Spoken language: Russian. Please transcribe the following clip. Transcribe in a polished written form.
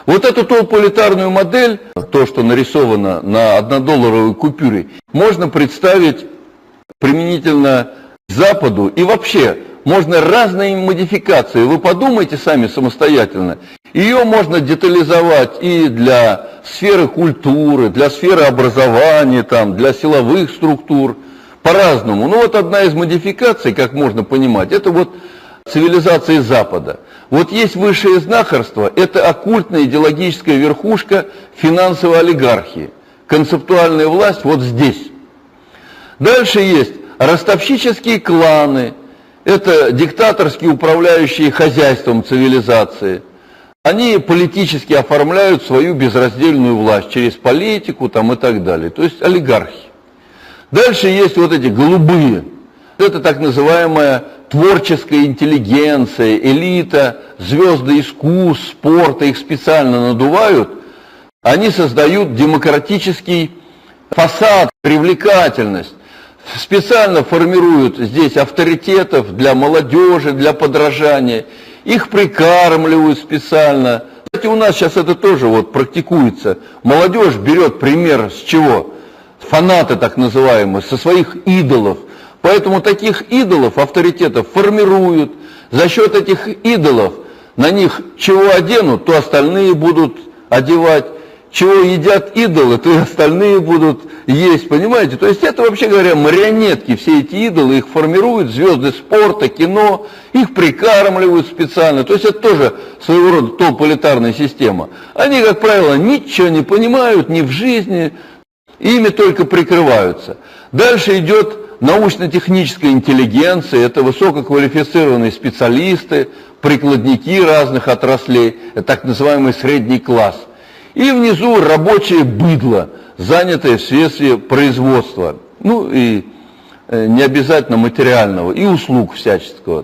Вот эту толполитарную модель, то, что нарисовано на 1-долларовой купюре, можно представить применительно к Западу и вообще можно разные модификации. Вы подумайте сами самостоятельно. Ее можно детализовать и для сферы культуры, для сферы образования, там, для силовых структур, по-разному. Ну вот одна из модификаций, как можно понимать, это вот цивилизации Запада. Вот есть высшее знахарство, это оккультная идеологическая верхушка финансовой олигархии. Концептуальная власть вот здесь. Дальше есть ростовщические кланы, это диктаторские управляющие хозяйством цивилизации. Они политически оформляют свою безраздельную власть через политику там, и так далее. То есть олигархи. Дальше есть вот эти голубые. Это так называемая творческая интеллигенция, элита, звезды искусств, спорта, их специально надувают. Они создают демократический фасад, привлекательность. Специально формируют здесь авторитетов для молодежи, для подражания. Их прикармливают специально. Кстати, у нас сейчас это тоже вот практикуется. Молодежь берет пример с чего? Фанаты так называемые, со своих идолов. Поэтому таких идолов, авторитетов формируют. За счет этих идолов на них чего оденут, то остальные будут одевать. Чего едят идолы, то и остальные будут есть, понимаете? То есть это, вообще говоря, марионетки, все эти идолы, их формируют, звезды спорта, кино, их прикармливают специально. То есть это тоже своего рода толполитарная система. Они, как правило, ничего не понимают ни в жизни, ими только прикрываются. Дальше идет научно-техническая интеллигенция, это высококвалифицированные специалисты, прикладники разных отраслей, это так называемый средний класс. И внизу рабочее быдло, занятое в средстве производства, ну и не обязательно материального, и услуг всяческого.